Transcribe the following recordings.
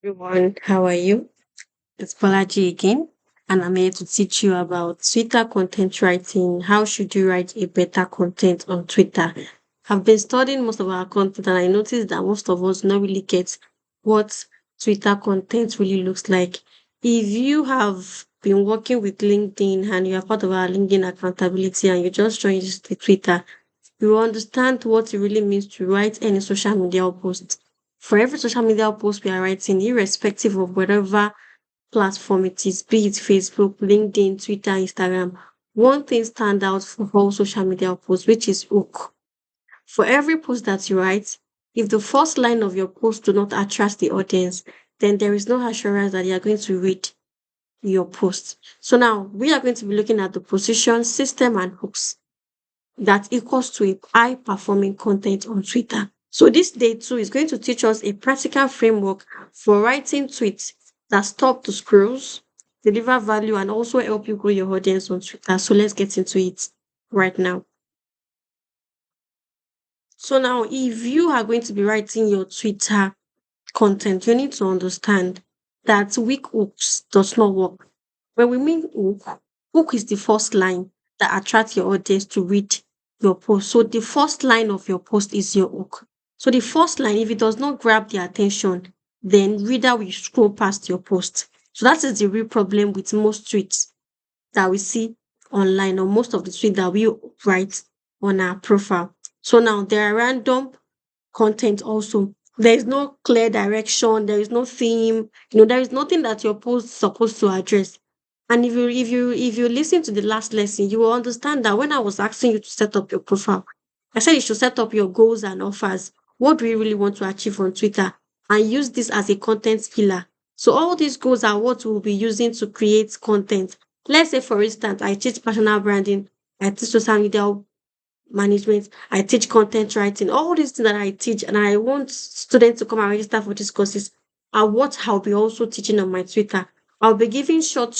Everyone, how are you? It's Balaji again, and I'm here to teach you about Twitter content writing. How should you write a better content on Twitter? I've been studying most of our content, and I noticed that most of us don't really get what Twitter content really looks like. If you have been working with LinkedIn and you are part of our LinkedIn accountability and you just joined the Twitter, you will understand what it really means to write any social media post. For every social media post we are writing, irrespective of whatever platform it is, be it Facebook, LinkedIn, Twitter, Instagram, one thing stand out for all social media posts, which is hook. For every post that you write, if the first line of your post do not attract the audience, then there is no assurance that they are going to read your post. So now we are going to be looking at the position, system, and hooks that equals to a high performing content on Twitter. So this day two is going to teach us a practical framework for writing tweets that stop the scrolls, deliver value, and also help you grow your audience on Twitter. So let's get into it right now. So now, if you are going to be writing your Twitter content, you need to understand that weak hooks does not work. When we mean hook, hook is the first line that attracts your audience to read your post. So the first line of your post is your hook. So the first line, if it does not grab their attention, then reader will scroll past your post. So that is the real problem with most tweets that we see online or most of the tweets that we write on our profile. So now there are random content also. There is no clear direction, there is no theme, there is nothing that your post is supposed to address. And if you listen to the last lesson, you will understand that when I was asking you to set up your profile, I said you should set up your goals and offers. What do you really want to achieve on Twitter? And use this as a content pillar. So all these goals are what we'll be using to create content. Let's say, for instance, I teach personal branding, I teach social media management, I teach content writing, all these things that I teach, and I want students to come and register for these courses are what I'll be also teaching on my Twitter. I'll be giving short,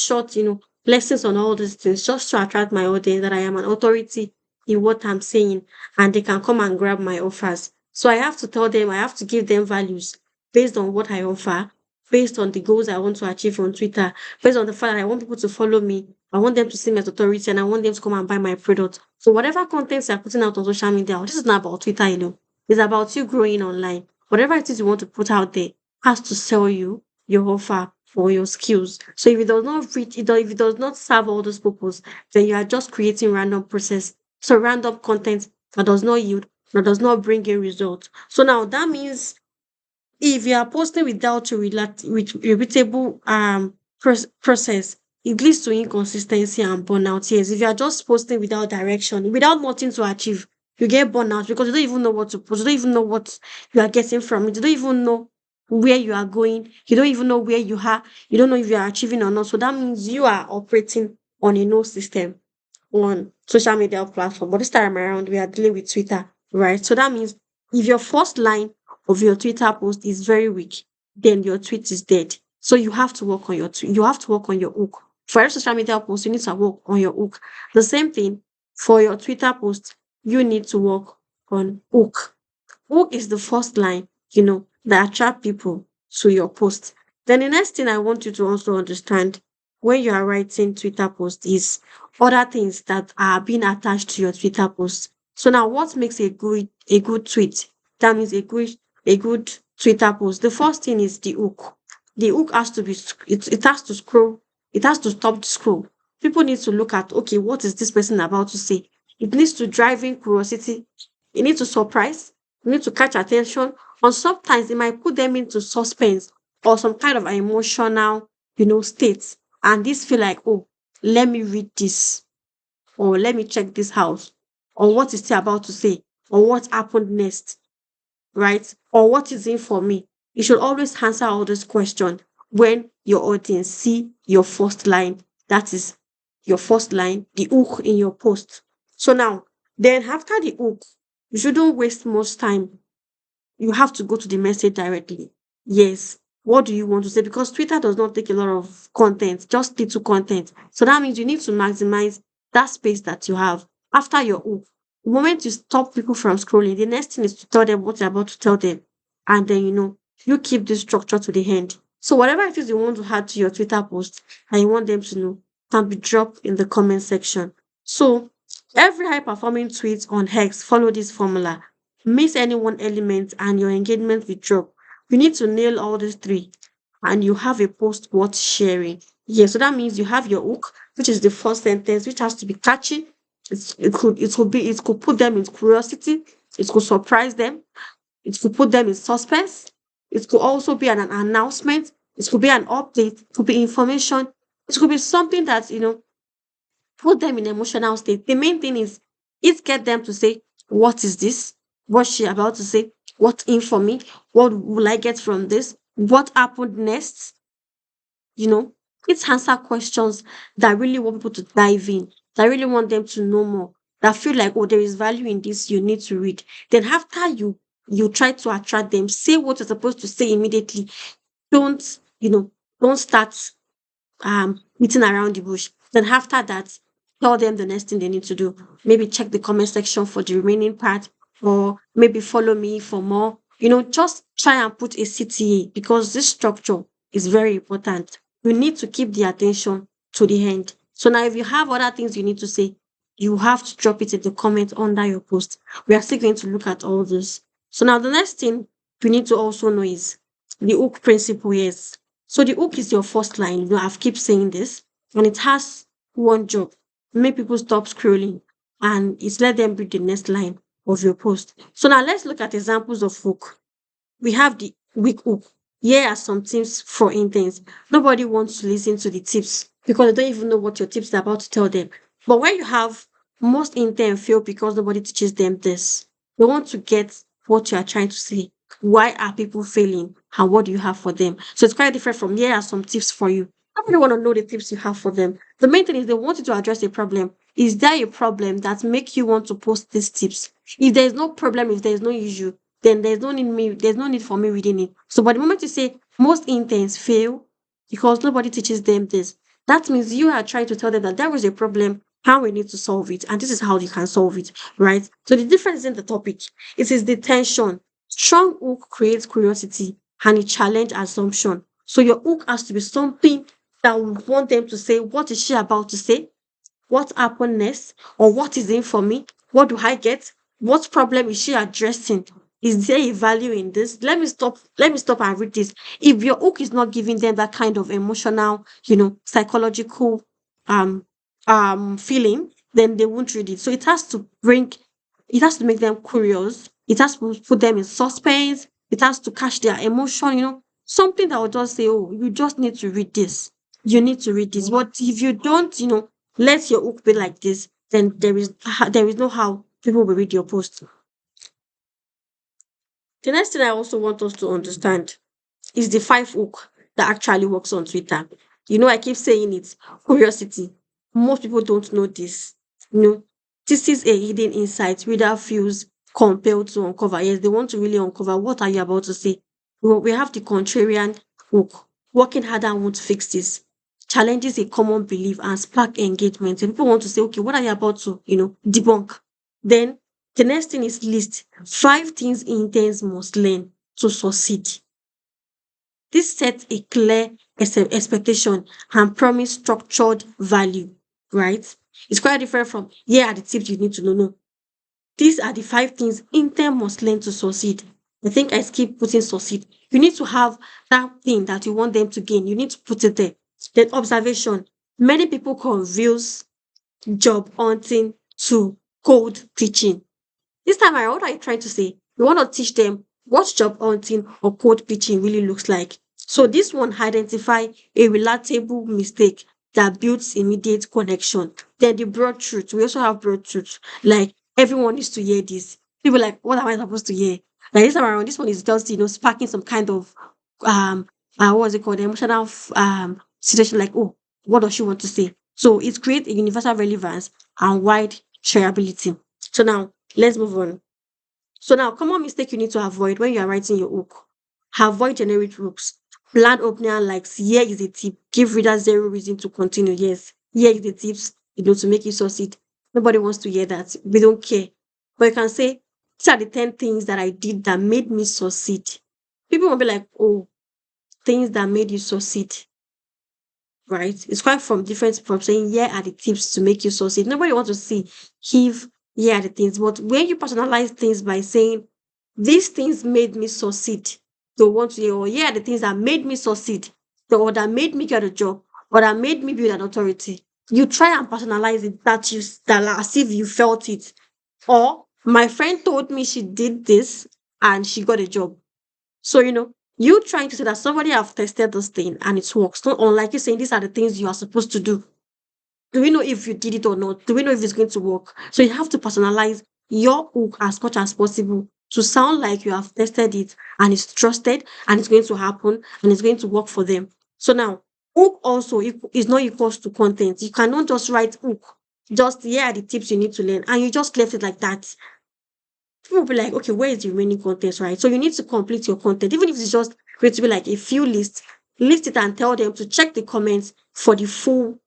lessons on all these things just to attract my audience that I am an authority in what I'm saying and they can come and grab my offers. So I have to tell them, I have to give them values based on what I offer, based on the goals I want to achieve on Twitter, based on the fact that I want people to follow me. I want them to see me as authority and I want them to come and buy my product. So whatever contents you're putting out on social media, this is not about Twitter alone. It's about you growing online. Whatever it is you want to put out there has to sell you your offer or your skills. So if it does not reach it, or if it does not serve all those purposes, then you are just creating random process. So random content that does not yield, that does not bring a result. So now that means if you are posting without a repeatable process, it leads to inconsistency and burnout. Yes, if you are just posting without direction, without nothing to achieve, you get burnout because you don't even know what to post. You don't even know what you are getting from it. You don't even know where you are going. You don't even know where you are. You don't know if you are achieving or not. So that means you are operating on a no system on social media platform. But this time around, we are dealing with Twitter, right? So that means if your first line of your Twitter post is very weak, then your tweet is dead. So you have to work on you have to work on your hook. For every social media post, you need to work on your hook. The same thing for your Twitter post, you need to work on hook. Hook is the first line, that attract people to your post. Then the next thing I want you to also understand when you are writing Twitter post is other things that are being attached to your Twitter post. So now what makes a good tweet? That means a good Twitter post. The first thing is the hook. The hook has to be it has to scroll, it has to stop the scroll. People need to look at, okay, what is this person about to say? It needs to drive in curiosity. It needs to surprise. You need to catch attention. Or sometimes it might put them into suspense or some kind of emotional, state. And this feel like, oh, let me read this or let me check this house or what is he about to say or what happened next, right? Or what is in for me? You should always answer all those questions when your audience see your first line. That is your first line, the hook in your post. So now, then after the hook, you shouldn't waste much time. You have to go to the message directly. Yes. What do you want to say? Because Twitter does not take a lot of content, just little content. So that means you need to maximize that space that you have after your hook. The moment you stop people from scrolling, the next thing is to tell them what you're about to tell them. And then, you keep this structure to the end. So whatever it is you want to add to your Twitter post and you want them to know can be dropped in the comment section. So every high performing tweet on X follow this formula. Miss any one element and your engagement will drop. You need to nail all these three and you have a post worth sharing. Yeah, so that means you have your hook, which is the first sentence, which has to be catchy. It could put them in curiosity, it could surprise them, it could put them in suspense. It could also be an announcement. It could be an update. It could be information. It could be something that, put them in emotional state. The main thing is get them to say, what is this? What's she about to say? What in for me? What will I get from this? What happened next? You know, it's answer questions that really want people to dive in, that really want them to know more, that feel like, oh, there is value in this, you need to read. Then after you try to attract them, say what you're supposed to say immediately. Don't, don't start beating around the bush. Then after that, tell them the next thing they need to do. Maybe check the comment section for the remaining part, or maybe follow me for more. Just try and put a CTA because this structure is very important. You need to keep the attention to the end. So now, if you have other things you need to say, you have to drop it in the comment under your post. We are still going to look at all this. So now, the next thing you need to also know is the hook principle. Yes, so the hook is your first line. I've keep saying this, and it has one job: make people stop scrolling, and it's let them read the next line of your post. So now let's look at examples of hook. We have the weak hook. Here are some tips for interns. Nobody wants to listen to the tips because they don't even know what your tips are about to tell them. But when you have most interns fail because nobody teaches them this, they want to get what you are trying to say. Why are people failing and what do you have for them? So it's quite different from here are some tips for you. Nobody want to know the tips you have for them. The main thing is they want you to address a problem. Is there a problem that make you want to post these tips? If there is no problem, if there is no issue, then there's no need for me reading it. So but the moment you say most interns fail because nobody teaches them this, that means you are trying to tell them that there is a problem, how we need to solve it, and this is how you can solve it, right? So the difference in the topic, it is the tension. Strong hook creates curiosity and it challenge assumption. So your hook has to be something that we want them to say, what is she about to say? What happened next? Or what is in for me? What do I get? What problem is she addressing? Is there a value in this? Let me stop and read this. If your hook is not giving them that kind of emotional, psychological um feeling, then they won't read it. So it has to make them curious. It has to put them in suspense. It has to catch their emotion, something that will just say, oh, you just need to read this. You need to read this. But if you don't, let your hook be like this, then there is no how people will read your post. The next thing I also want us to understand is the five hook that actually works on Twitter. I keep saying it, curiosity. Most people don't know this. You know, this is a hidden insight reader feels compelled to uncover. Yes, they want to really uncover what are you about to say. We have the contrarian hook. Working harder won't fix this. Challenges a common belief and spark engagement. And people want to say, okay, what are you about to, debunk? Then the next thing is list five things interns must learn to succeed. This sets a clear expectation and promise structured value, right? It's quite different from here are the tips you need to know. No, these are the five things intern must learn to succeed. I think I keep putting succeed. You need to have that thing that you want them to gain. You need to put it there. Then observation. Many people confuse job hunting to code teaching. This time around, what are you trying to say? You want to teach them what job hunting or code pitching really looks like. So this one identify a relatable mistake that builds immediate connection. Then the broad truth. We also have broad truth. Like everyone needs to hear this. People like, what am I supposed to hear? Like this time around, this one is just sparking some kind of um what was it called? Emotional situation like, oh, what does she want to say? So it creates a universal relevance and wide shareability. So now let's move on. So now, common mistake you need to avoid when you are writing your hook. Avoid generic hooks. Plan opener likes here is a tip. Give reader zero reason to continue. Yes, here is the tips, to make you succeed. Nobody wants to hear that. We don't care. But you can say, these are the 10 things that I did that made me succeed. People will be like, oh, things that made you succeed, right? It's quite from different from saying here are the tips to make you succeed. Nobody wants to see if here are the things, but when you personalize things by saying these things made me succeed, they want to hear, or here are the things that made me succeed, or that made me get a job, or that made me build an authority. You try and personalize it that you that as if you felt it. Or my friend told me she did this and she got a job. So, you trying to say that somebody have tested this thing and it works. Not unlike you saying these are the things you are supposed to do. Do we know if you did it or not? Do we know if it's going to work? So you have to personalize your hook as much as possible to sound like you have tested it and it's trusted and it's going to happen and it's going to work for them. So now, hook also is not equals to content. You cannot just write hook. Just here are the tips you need to learn, and you just left it like that. People will be like, okay, where is the remaining content, right? So you need to complete your content, even if it's just going to be like a few lists, list it and tell them to check the comments for the full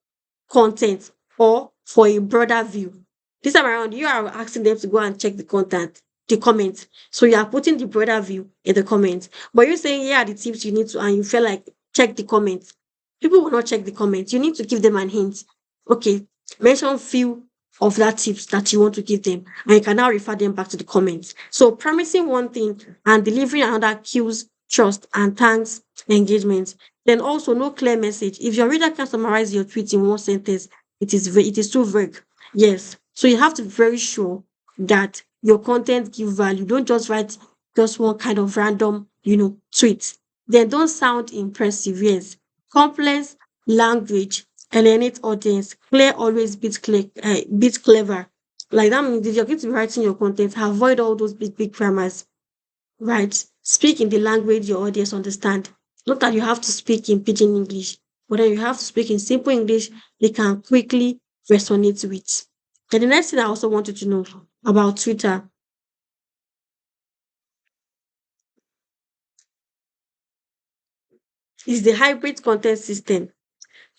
content or for a broader view. This time around, you are asking them to go and check the content, the comments. So you are putting the broader view in the comments. But you're saying, here are the tips you need to, and you feel like check the comments. People will not check the comments. You need to give them an hint. Okay, mention few of that tips that you want to give them, and you can now refer them back to the comments. So promising one thing and delivering another kills trust and thanks engagement. Then also no clear message. If your reader can summarize your tweet in one sentence, it is too vague. Yes. So you have to be very sure that your content give value. Don't just write just one kind of random, tweet. Then don't sound impressive. Yes. Complex language, alienate audience, clear always beat clever. Like that means if you're going to be writing your content, avoid all those big grammars, right? Speak in the language your audience understand. Not that you have to speak in pidgin English, but then you have to speak in simple English they can quickly resonate with. Then the next thing I also wanted to know about Twitter is the hybrid content system.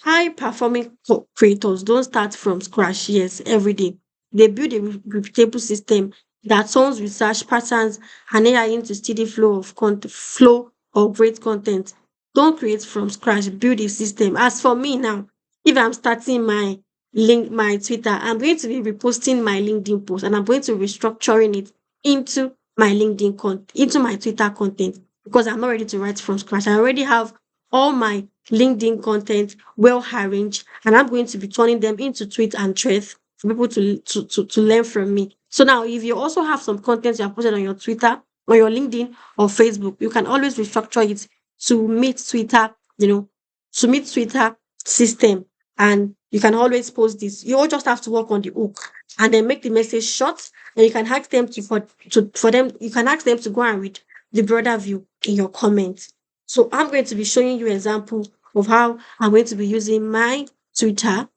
High performing creators don't start from scratch, yes, every day. They build a repeatable system that turns research patterns and AI into steady flow of great content. Don't create from scratch, build a system. As for me now, if I'm starting my Twitter, I'm going to be reposting my LinkedIn post and I'm going to be restructuring it into into my Twitter content because I'm not ready to write from scratch. I already have all my LinkedIn content well arranged, and I'm going to be turning them into tweets and threads for people to learn from me. So now, if you also have some content you have posted on your Twitter, or your LinkedIn, or Facebook, you can always restructure it to meet Twitter, to meet Twitter system, and you can always post this. You all just have to work on the hook and then make the message short, and you can ask them for them. You can ask them to go and read the broader view in your comments. So I'm going to be showing you example of how I'm going to be using my Twitter,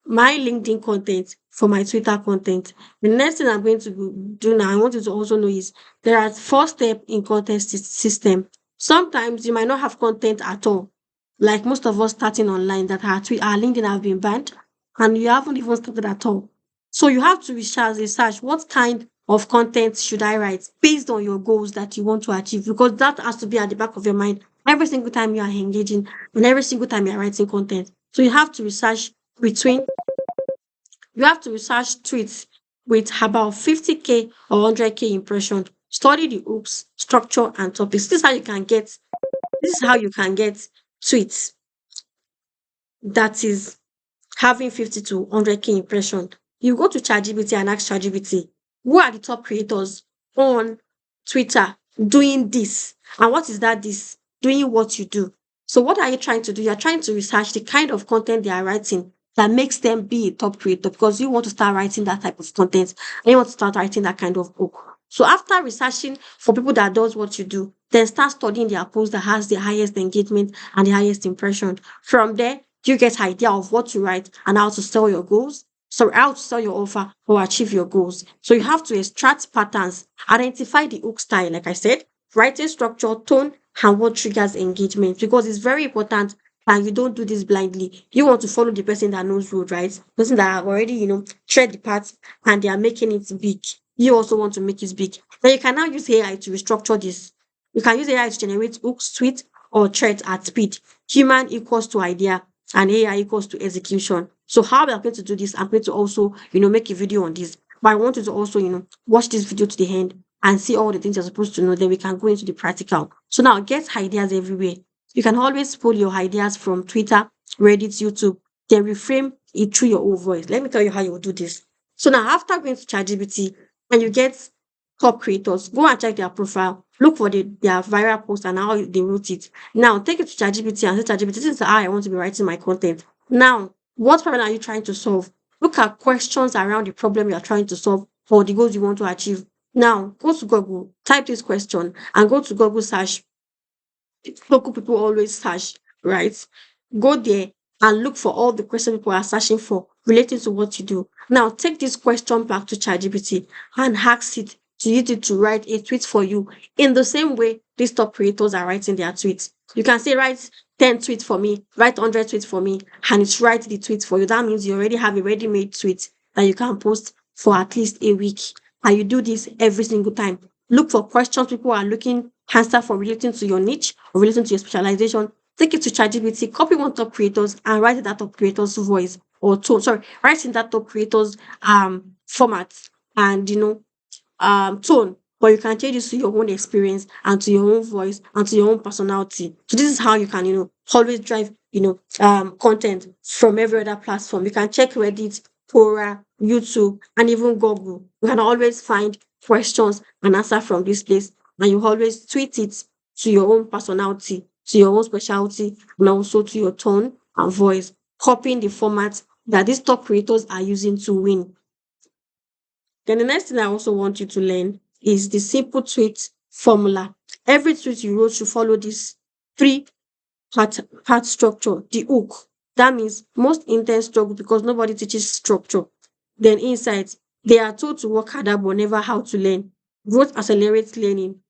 my LinkedIn content for my Twitter content. The next thing I'm going to do now, I want you to also know is there are four steps in content system. Sometimes you might not have content at all. Like most of us starting online that our LinkedIn have been banned and you haven't even started at all. So you have to research what kind of content should I write based on your goals that you want to achieve because that has to be at the back of your mind every single time you are engaging and every single time you are writing content. So you have to research between you have to research tweets with about 50K or 100K impression. Study the hooks, structure, and topics. This is how you can get tweets that is having 50 to 100K impression. You go to ChatGPT and ask ChatGPT, who are the top creators on Twitter doing this? And what is that this? Doing what you do. So what are you trying to do? You're trying to research the kind of content they are writing that makes them be a top creator because you want to start writing that type of content and you want to start writing that kind of book. So after researching for people that does what you do, then start studying their post that has the highest engagement and the highest impression. From there, you get idea of what to write and how to sell your goals. So how to sell your offer or achieve your goals. So you have to extract patterns, identify the hook style, like I said, writing structure, tone, and what triggers engagement because it's very important and you don't do this blindly. You want to follow the person that knows road, right? Person that have already, tread the path and they are making it big. You also want to make it big. Then you can now use AI to restructure this. You can use AI to generate hooks, tweets, or threat at speed. Human equals to idea and AI equals to execution. So how we are going to do this, I'm going to also, make a video on this. But I want you to also, watch this video to the end and see all the things you're supposed to know. Then we can go into the practical. So now get ideas everywhere. You can always pull your ideas from Twitter, Reddit, YouTube, then reframe it through your own voice. Let me tell you how you will do this. So now after going to ChatGPT and you get top creators, go and check their profile, look for their viral post and how they wrote it. Now take it to ChatGPT and say, ChatGPT, this is how I want to be writing my content. Now, what problem are you trying to solve? Look at questions around the problem you are trying to solve or the goals you want to achieve. Now, go to Google, type this question, and go to Google search. Local people always search, right? Go there and look for all the questions people are searching for relating to what you do. Now, take this question back to ChatGPT and ask it to use it to write a tweet for you in the same way these top creators are writing their tweets. You can say, write 10 tweets for me, write 100 tweets for me, and it's write the tweets for you. That means you already have a ready made tweet that you can post for at least a week. And you do this every single time. Look for questions people are looking answer for relating to your niche or relating to your specialization. Take it to ChatGPT, copy one top creators and write in that top creator's voice or tone. Sorry, write in that top creator's format and tone. But you can change this to your own experience and to your own voice and to your own personality. So this is how you can, always drive, content from every other platform. You can check Reddit, Quora, YouTube, and even Google. You can always find questions and answer from this place. And you always tweet it to your own personality, to your own specialty, and also to your tone and voice, copying the format that these top creators are using to win. Then the next thing I also want you to learn is the simple tweet formula. Every tweet you wrote should follow this three part structure, the hook. That means most intense struggle because nobody teaches structure. Then insights. They are told to work harder but never how to learn. Growth accelerates learning.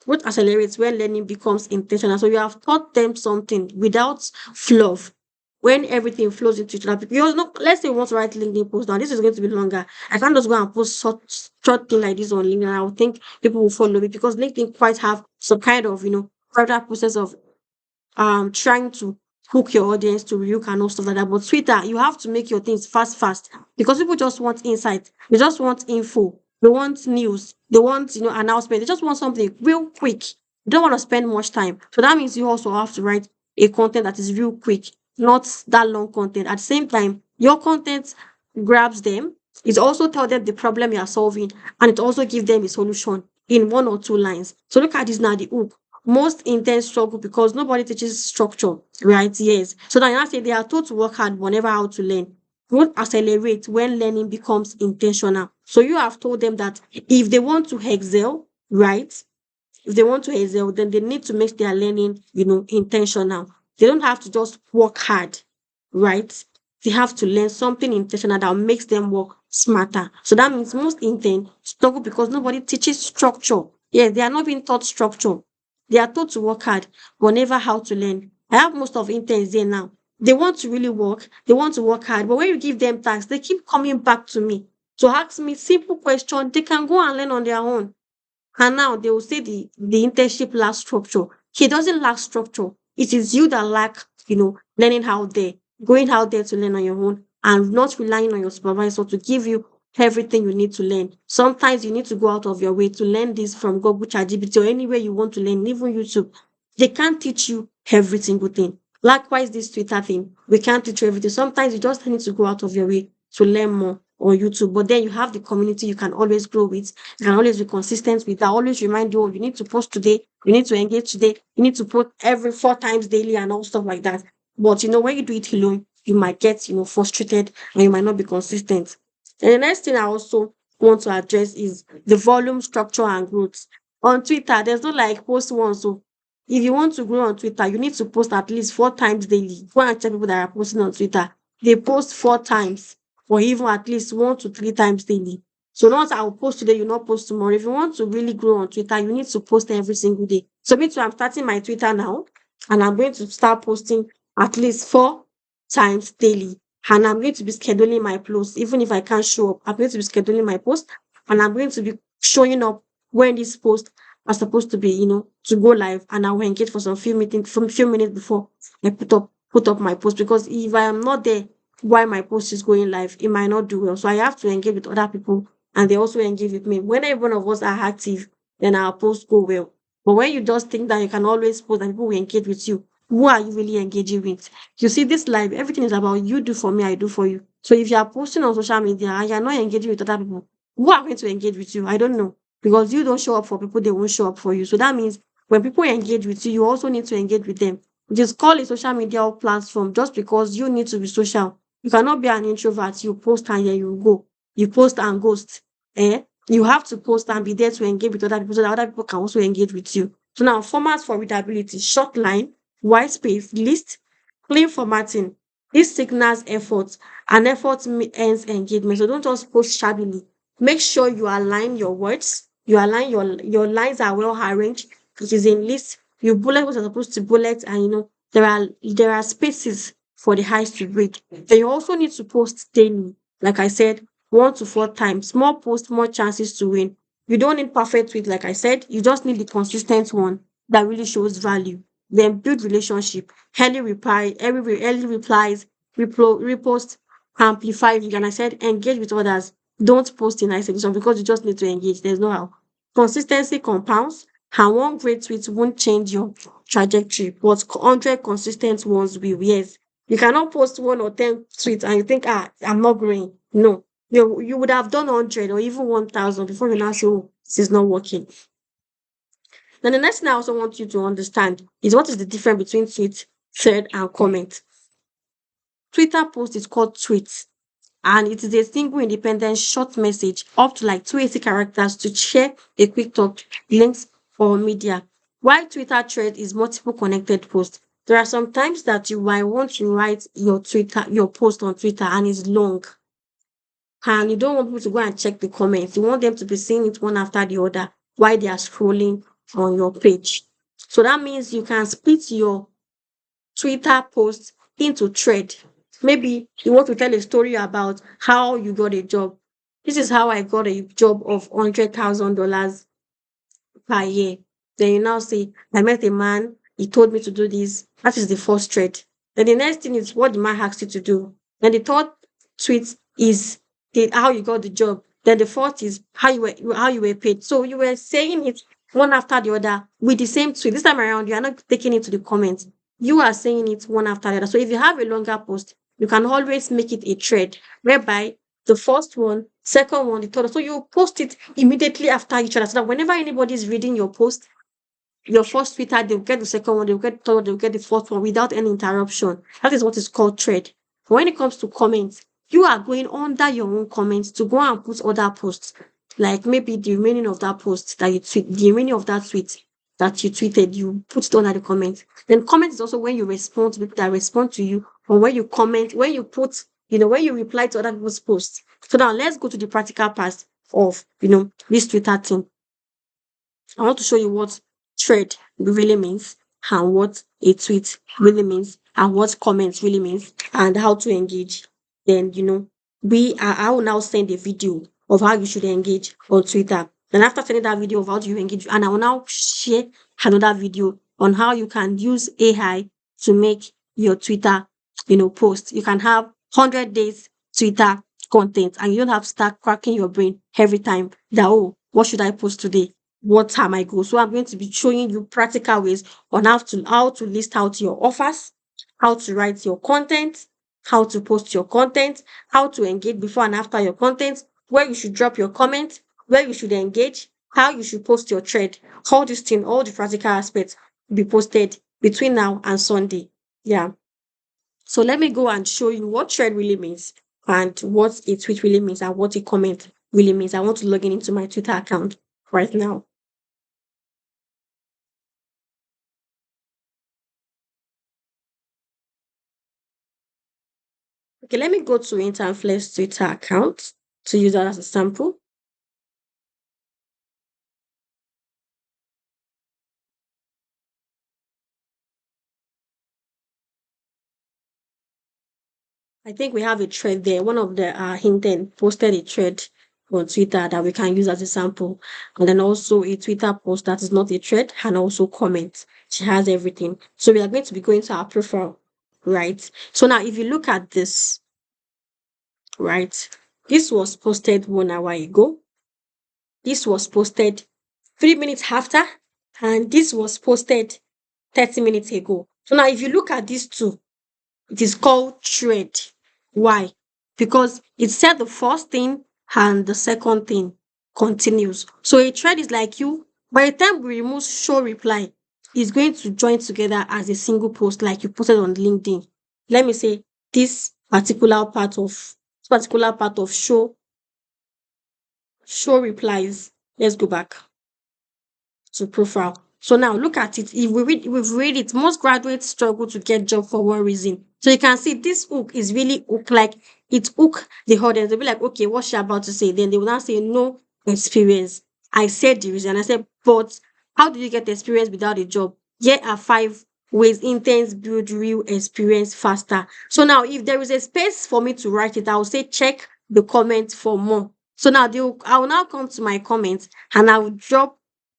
Growth accelerates when learning becomes intentional. So you have taught them something without fluff. When everything flows into each other, you know, let's say you want to write LinkedIn post now. This is going to be longer. I can't just go and post short thing like this on LinkedIn. I would think people will follow me because LinkedIn quite have some kind of further process of trying to hook your audience to you and all stuff like that. But Twitter, you have to make your things fast because people just want insight. They just want info. They want news. They want announcement. They just want something real quick. They don't want to spend much time. So that means you also have to write a content that is real quick, not that long content. At the same time, your content grabs them. It also tell them the problem you are solving, and it also gives them a solution in one or two lines. So look at this now, the hook most intense struggle because nobody teaches structure, right? Yes. So then I say they are told to work hard but never how to learn. Growth accelerates when learning becomes intentional. So you have told them that if they want to excel, right? If they want to excel, then they need to make their learning, intentional. They don't have to just work hard, right? They have to learn something intentional that makes them work smarter. So that means most intern struggle because nobody teaches structure. Yes, they are not being taught structure. They are taught to work hard, but never how to learn. I have most of interns there now. They want to really work, they want to work hard, but when you give them tasks, they keep coming back to me to ask me simple questions they can go and learn on their own. And now they will say the internship lacks structure. He doesn't lack structure. It is you that lack, learning out there, going out there to learn on your own and not relying on your supervisor to give you everything you need to learn. Sometimes you need to go out of your way to learn this from Google, ChatGPT, or anywhere you want to learn, even YouTube. They can't teach you every single thing. Likewise, this Twitter thing, we can't teach you everything. Sometimes you just need to go out of your way to learn more on YouTube. But then you have the community you can always grow with. You can always be consistent with. I always remind you, oh, you need to post today, you need to engage today, you need to post every 4 times daily and all stuff like that. But when you do it alone, you might get frustrated and you might not be consistent. And the next thing I also want to address is the volume, structure, and growth. On Twitter, there's no like post once. So if you want to grow on Twitter, you need to post at least 4 times daily. Go and check people that are posting on Twitter. They post 4 times or even at least 1 to 3 times daily. So not I'll post today, you not post tomorrow. If you want to really grow on Twitter, you need to post every single day. So me too, I'm starting my Twitter now and I'm going to start posting at least 4 times daily. And I'm going to be scheduling my posts. Even if I can't show up, I'm going to be scheduling my post and I'm going to be showing up when this post are supposed to be, to go live, and I will engage for some few minutes before I put up my post, because if I am not there while my post is going live, it might not do well. So I have to engage with other people, and they also engage with me. When every one of us are active, then our post go well. But when you just think that you can always post and people will engage with you, who are you really engaging with? You see, this live, everything is about you do for me, I do for you. So if you are posting on social media and you're not engaging with other people, who are going to engage with you? I don't know. Because you don't show up for people, they won't show up for you. So that means when people engage with you, you also need to engage with them. Just call a social media platform just because you need to be social. You cannot be an introvert. You post and then you go. You post and ghost. Eh? You have to post and be there to engage with other people so that other people can also engage with you. So now, formats for readability: short line, white space, list, clean formatting. This signals effort, and effort ends engagement. So don't just post shabbily. Make sure you align your words, you align your lines are well arranged. It is in list. You bullet what you're supposed to bullet, and there are spaces for the eyes to read. Then you also need to post daily. Like I said, 1 to 4 times. More posts, more chances to win. You don't need perfect tweet, like I said. You just need the consistent one that really shows value. Then build relationship. Early replies, repost, amplify. And I said engage with others. Don't post in isolation because you just need to engage. There's no how. Consistency compounds, and one great tweet won't change your trajectory, but 100 consistent ones will. Yes. You cannot post 1 or 10 tweets and you think, I'm not growing. No. You would have done 100 or even 1,000 before you now say, oh, this is not working. Then the next thing I also want you to understand is what is the difference between tweet, thread, and comment. Twitter post is called tweets, and it is a single independent short message up to like 280 characters to share a quick talk, links, or media. While Twitter thread is multiple connected posts. There are some times that you might want to write your post on Twitter and it's long. And you don't want people to go and check the comments. You want them to be seeing it one after the other while they are scrolling on your page. So that means you can split your Twitter post into thread. Maybe you want to tell a story about how you got a job. This is how I got a job of $100,000 per year. Then you now say, I met a man, he told me to do this. That is the first thread. Then the next thing is what the man asked you to do. Then the third tweet is how you got the job. Then the fourth is how you were paid. So you were saying it one after the other with the same tweet. This time around, you are not taking it to the comments. You are saying it one after the other. So if you have a longer post, you can always make it a thread whereby the first one, second one, the third one. So you post it immediately after each other so that whenever anybody is reading your post, your first Twitter, they'll get the second one, they'll get the third one, they'll get the fourth one without any interruption. That is what is called thread. When it comes to comments, you are going under your own comments to go and put other posts. Like maybe the remaining of that post that you tweet, the remaining of that tweet that you tweeted, you put it under the comments. Then comment is also when you respond to people that respond to you, or when you comment, when you put, when you reply to other people's posts. So now let's go to the practical part of, this Twitter thing. I want to show you what thread really means, and what a tweet really means, and what comments really means, and how to engage. Then, I will now send a video of how you should engage on Twitter. Then after sending that video of how do you engage, and I will now share another video on how you can use AI to make your Twitter, post. You can have 100 days Twitter content, and you don't have to start cracking your brain every time that, oh, what should I post today? What are my goals? So I'm going to be showing you practical ways on how to list out your offers, how to write your content, how to post your content, how to engage before and after your content, where you should drop your comment, where you should engage, how you should post your thread. All this thing, all the practical aspects will be posted between now and Sunday. Yeah. So let me go and show you what thread really means, and what a tweet really means, and what a comment really means. I want to log in into my Twitter account right now. Okay, let me go to Interflex Twitter account to use that as a sample. I think we have a thread there. One of the hinted posted a thread on Twitter that we can use as a sample. And then also a Twitter post that is not a thread and also comments. She has everything. So we are going to be going to our profile, right? So now if you look at this, right, this was posted 1 hour ago. This was posted 3 minutes after, and this was posted 30 minutes ago. So now if you look at these two, it is called thread. Why? Because it said the first thing and the second thing continues. So a thread is like you, by the time we remove show reply, it's going to join together as a single post like you posted on LinkedIn. Let me say this particular part of show replies. Let's go back to profile. So now look at it. If we've read it, most graduates struggle to get job for one reason. So you can see this hook is really hook like it hook the audience. They'll be like, okay, what's she about to say? Then they will now say no experience. I said the reason. I said, but how do you get experience without a job? Here are 5 ways interns build real experience faster. So now if there is a space for me to write it, I will say check the comment for more. So now I will now come to my comments and I will drop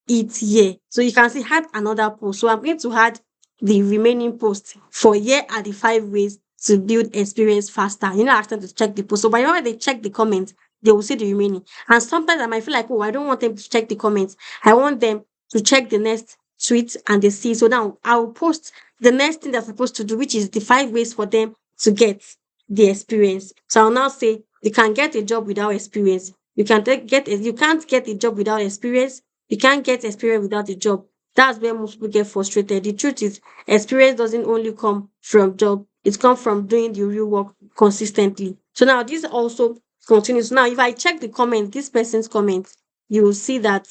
it here. So you can see add another post. So I'm going to add the remaining post for here are the 5 ways to build experience faster. You know, ask them to check the post. So by the time they check the comments, they will see the remaining. And sometimes I might feel like, oh, I don't want them to check the comments. I want them to check the next tweet and they see. So now I'll post the next thing they're supposed to do, which is the 5 ways for them to get the experience. So I'll now say you can get a job without experience. You can't get a job without experience. You can't get experience without a job. That's where most people get frustrated. The truth is, experience doesn't only come from job, it comes from doing the real work consistently. So now this also continues. Now, if I check the comment, this person's comment, you will see that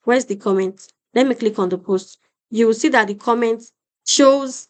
where's the comment? Let me click on the post. You will see that the comment shows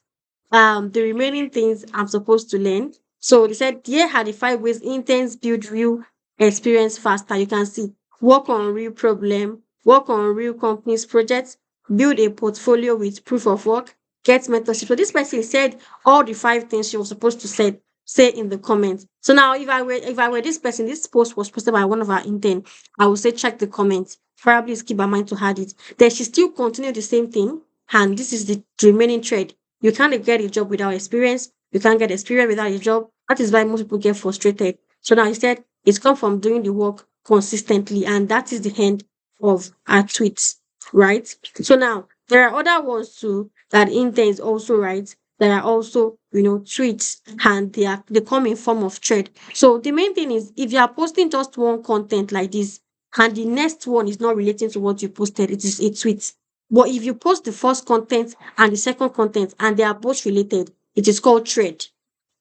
the remaining things I'm supposed to learn. So they said here are the 5 ways interns build real experience faster. You can see work on real problem, work on real companies projects, build a portfolio with proof of work, get mentorship. So this person said all the 5 things she was supposed to say in the comments. So now if I were this person, this post was posted by one of our intern, I would say check the comments. Probably keep her mind to add it. Then she still continue the same thing. And this is the remaining thread. You can't get a job without experience. You can't get experience without a job. That is why most people get frustrated. So now instead, it's come from doing the work consistently, and that is the end of our tweets, right? So now there are other ones too that interns also write that are also tweets, and they come in form of thread. So the main thing is if you are posting just one content like this and the next one is not relating to what you posted, it is a tweet. But if you post the first content and the second content and they are both related, it is called thread.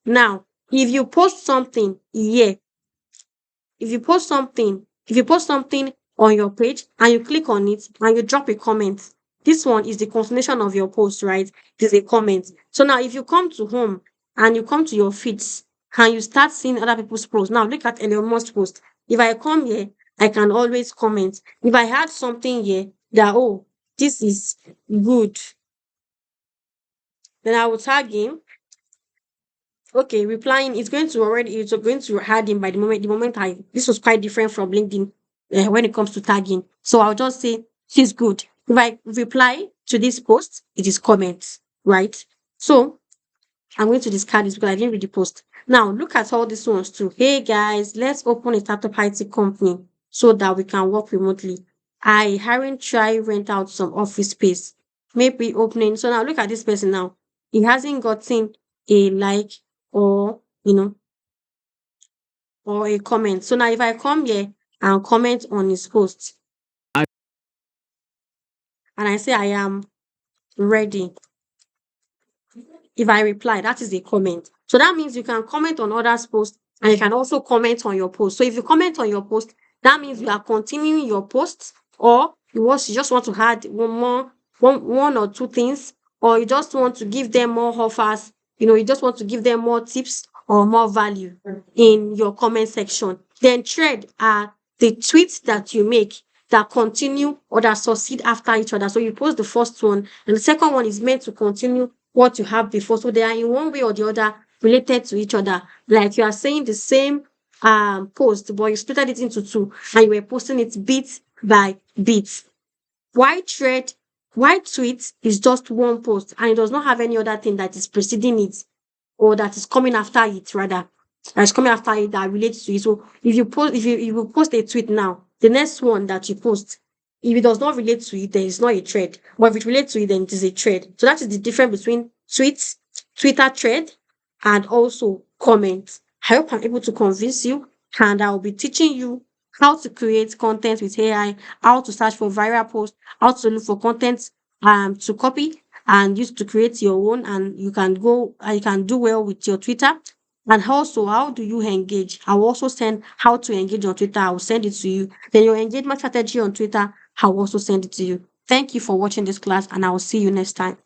Now, if you post something here, if you post something on your page and you click on it and you drop a comment, this one is the continuation of your post, right? It is a comment. So now if you come to home and you come to your feeds and you start seeing other people's posts, now look at Elon Musk's post. If I come here, I can always comment. If I had something here that, oh, this is good, then I will tag him. Okay, replying it's going to add him by the moment I this was quite different from LinkedIn when it comes to tagging. So I'll just say she's good. If I reply to this post, it is comments, right? So I'm going to discard this because I didn't read the post. Now look at all these ones too. Hey guys, let's open a startup IT company so that we can work remotely. I haven't tried rent out some office space. Maybe opening. So now look at this person now. He hasn't gotten a like or or a comment. So now if I come here and comment on his post and I say I am ready, if I reply, that is a comment. So that means you can comment on others' posts and you can also comment on your post. So if you comment on your post, that means you are continuing your posts, or you just want to add one or two things, or you just want to give them more offers, you just want to give them more tips or more value in your comment section. Then thread are the tweets that you make that continue or that succeed after each other. So you post the first one, and the second one is meant to continue what you have before. So they are in one way or the other related to each other. Like you are saying the same post, but you split it into two and you were posting it bit by bit. Why thread, why tweet is just one post and it does not have any other thing that is preceding it or that is coming after it rather. That is coming after it that relates to it. So if you post a tweet now, the next one that you post, if it does not relate to it, then it's not a thread. But if it relates to it, then it is a thread. So that is the difference between tweets, Twitter thread, and also comments. I hope I'm able to convince you, and I'll be teaching you how to create content with AI, how to search for viral posts, how to look for content to copy and use to create your own, and you can do well with your Twitter. And also, how do you engage? I'll also send how to engage on Twitter. I'll send it to you. Then your engagement strategy on Twitter, I'll also send it to you. Thank you for watching this class, and I will see you next time.